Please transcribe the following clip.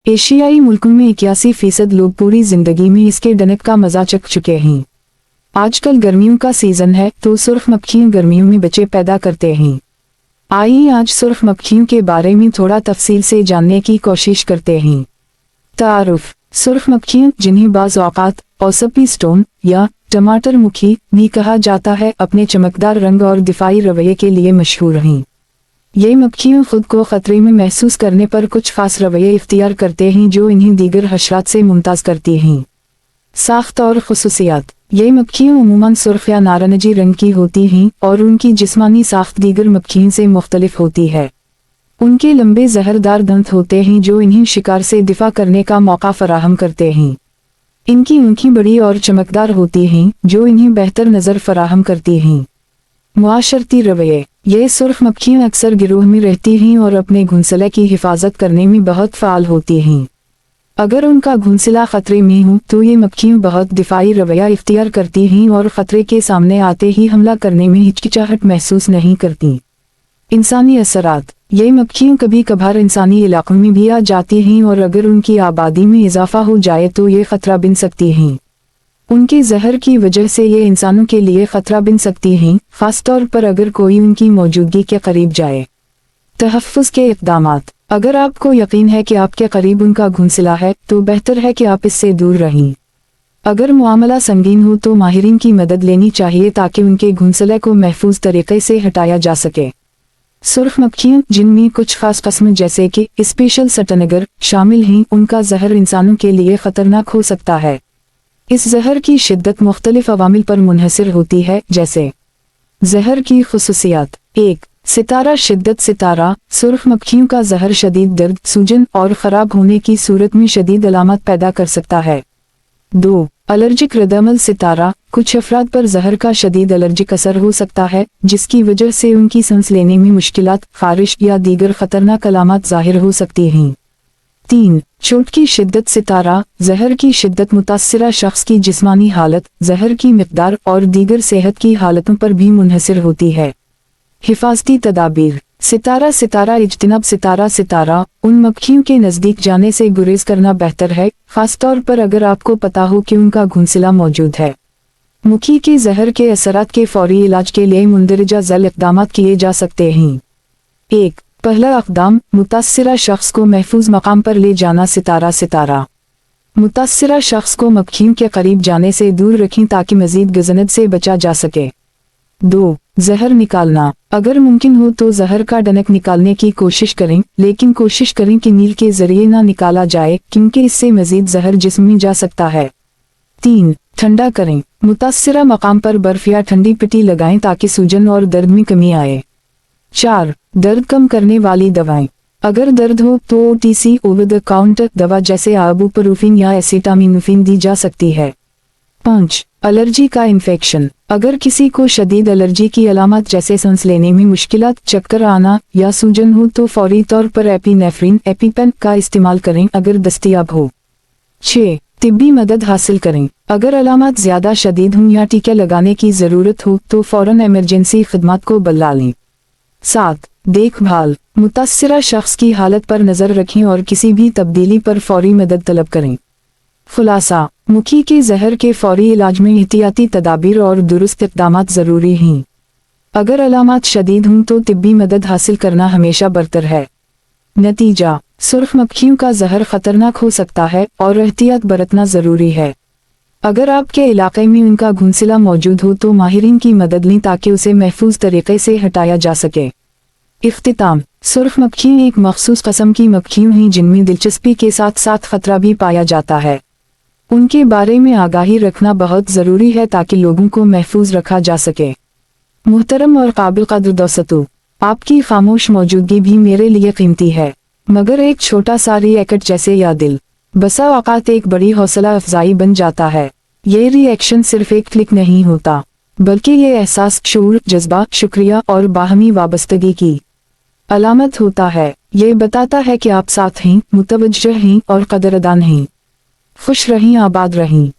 एशियाई मुल्कों में 81% लोग पूरी जिंदगी में इसके डनक का मजा चख चुके हैं। आजकल गर्मियों का सीजन है तो सुर्ख मक्खियाँ गर्मियों में बच्चे पैदा करते हैं। आइए आज सुर्ख मक्खियों के बारे में थोड़ा तफसील से जानने की कोशिश करते हैं। तारुफ। सुर्ख मक्खियाँ, जिन्हें बाज़ औक़ात औसपी स्टोन या टमाटर मुखी भी कहा जाता है, अपने चमकदार रंग और दिफाई रवैये के लिए मशहूर हैं। ये मक्खियाँ खुद को ख़तरे में महसूस करने पर कुछ खास रवैये इख्तियार करते हैं जो इन्हें दीगर हशरात से मुमताज़ करती हैं। साख्त और ख़ुसूसियात। ये मक्खियाँ उमूमन सुर्ख या नारंगी रंग की होती हैं और उनकी जिस्मानी साख्त दीगर मक्खियों से मुख्तलिफ होती है। उनके लंबे जहरदार दंत होते हैं जो इन्हें शिकार से दिफा करने का मौका फराहम करते हैं। इनकी आँखें बड़ी और चमकदार होती हैं जो इन्हें बेहतर नज़र फराहम करती हैं। मुआशरती रवैये। ये सुर्ख मक्खियाँ अक्सर गिरोह में रहती हैं और अपने घोंसले की हिफाजत करने में बहुत फ़ाल होती हैं। अगर उनका घोंसला ख़तरे में हो तो ये मक्खियाँ बहुत दिफाई रवैया इख्तियार करती हैं और ख़तरे के सामने आते ही हमला करने में हिचकिचाहट महसूस नहीं करती। इंसानी असरात। ये मक्खियाँ कभी कभार इंसानी इलाकों में भी आ जाती हैं और अगर उनकी आबादी में इजाफा हो जाए तो ये ख़तरा बन सकती हैं। उनके जहर की वजह से ये इंसानों के लिए ख़तरा बन सकती हैं, ख़ास तौर पर अगर कोई उनकी मौजूदगी के करीब जाए। तहफ़्फ़ुज़ के इक़दामात। अगर आपको यकीन है कि आपके करीब उनका घोंसला है तो बेहतर है कि आप इससे दूर रहें। अगर मामला संगीन हो तो माहिरीन की मदद लेनी चाहिए ताकि उनके घोंसले को महफूज तरीके से हटाया जा सके। सुर्ख मक्खियाँ, जिनमें कुछ खास किस्म जैसे कि स्पेशल सटनगर शामिल हैं, उनका जहर इंसानों के लिए ख़तरनाक हो सकता है। इस जहर की शिद्दत मुख्तलिफ अवामिल पर मुनहसर होती है, जैसे जहर की खुसूसियात। 1. सितारा शिद्दत। सितारा सुर्ख मक्खियों का जहर शदीद दर्द, सूजन और ख़राब होने की सूरत में शदीद अलामत पैदा कर सकता है। 2. एलर्जिक रद्दअमल। सितारा कुछ अफराद पर जहर का शदीद एलर्जिक असर हो सकता है जिसकी वजह से उनकी सांस लेने में मुश्किलात, खारिश या दीगर खतरनाक अलामत ज़ाहिर हो सकती हैं। 3. चोट की शिद्दत। सितारा जहर की शिद्दत मुतासिरा शख्स की जिस्मानी हालत, जहर की मिक़दार और दीगर सेहत की हालतों पर भी मुनहसर होती है। हिफाजती तदाबीर। सितारा इज्तिनाब। सितारा उन मक्खियों के नज़दीक जाने से गुरेज करना बेहतर है, ख़ास तौर पर अगर आपको पता हो कि उनका घोंसला मौजूद है। मक्खी के जहर के असरात के फौरी इलाज के लिए मुंदरजा ज़ैल इक़दामात किए जा सकते हैं। 1. पहला इक़दाम, मुतासिरा शख्स को महफूज मकाम पर ले जाना। सितारा मुतासिरा शख्स को मक्खियों के करीब जाने से दूर रखें ताकि मज़ीद गज़नत से बचा जा सके। 2. जहर निकालना। अगर मुमकिन हो तो जहर का डनक निकालने की कोशिश करें, लेकिन कोशिश करें कि नील के जरिए ना निकाला जाए क्योंकि इससे मज़ीद जहर जिस्म में जा सकता है। 3. ठंडा करें। मुतासिरा मकाम पर बर्फ या ठंडी पट्टी लगाएं ताकि सूजन और दर्द में कमी आए। 4. दर्द कम करने वाली दवाएं। अगर दर्द हो तो OTC ओवर द काउंटर दवा जैसे आइबुप्रोफेन या एसिटामिनोफेन दी जा सकती है। 5. एलर्जी का इन्फेक्शन। अगर किसी को शदीद एलर्जी की अलामत जैसे सांस लेने में मुश्किलात, चक्कर आना या सूजन हो तो फौरी तौर पर एपिनेफ्रिन एपिपेन का इस्तेमाल करें अगर दस्तयाब हो। 6. तिब्बी मदद हासिल करें। अगर अलामत ज़्यादा शदीद हों या टीके लगाने की ज़रूरत हो तो फ़ौरन इमरजेंसी खिदमत को बुला लें। 7. देखभाल। मुतासिरा शख्स की हालत पर नज़र रखें और किसी भी तब्दीली पर फौरी मदद तलब करें। खुलासा। मक्खी के जहर के फौरी इलाज में एहतियाती तदाबीर और दुरुस्त इक़दामात ज़रूरी हैं। अगर अलामत शदीद हों तो तिब्बी मदद हासिल करना हमेशा बरतर है। नतीजा। सुर्ख मक्खियों का जहर ख़तरनाक हो सकता है और एहतियात बरतना ज़रूरी है। अगर आपके इलाके में उनका घोंसला मौजूद हो तो माहिरीन की मदद लें ताकि उसे महफूज तरीके से हटाया जा सके। इख्तिताम। सुर्ख मक्खियाँ एक मखसूस किस्म की मक्खियाँ हैं जिनमें दिलचस्पी के साथ साथ ख़तरा भी पाया जाता है। उनके बारे में आगाही रखना बहुत ज़रूरी है ताकि लोगों को महफूज रखा जा सके। मुहतरम और काबिल क़द्र दोस्तों, आपकी खामोश मौजूदगी भी मेरे लिए कीमती है, मगर एक छोटा सा रिएक्ट जैसे या दिल बसा औक़ात एक बड़ी हौसला अफजाई बन जाता है। ये रिएक्शन सिर्फ एक क्लिक नहीं होता, बल्कि ये एहसास, शऊर, जज्बा, शुक्रिया और बाहमी वाबस्तगी की अलामत होता है। ये बताता है कि आप साथ हैं, मुतवज्जह हैं और कदरदान हैं। खुश रहें, आबाद रहें।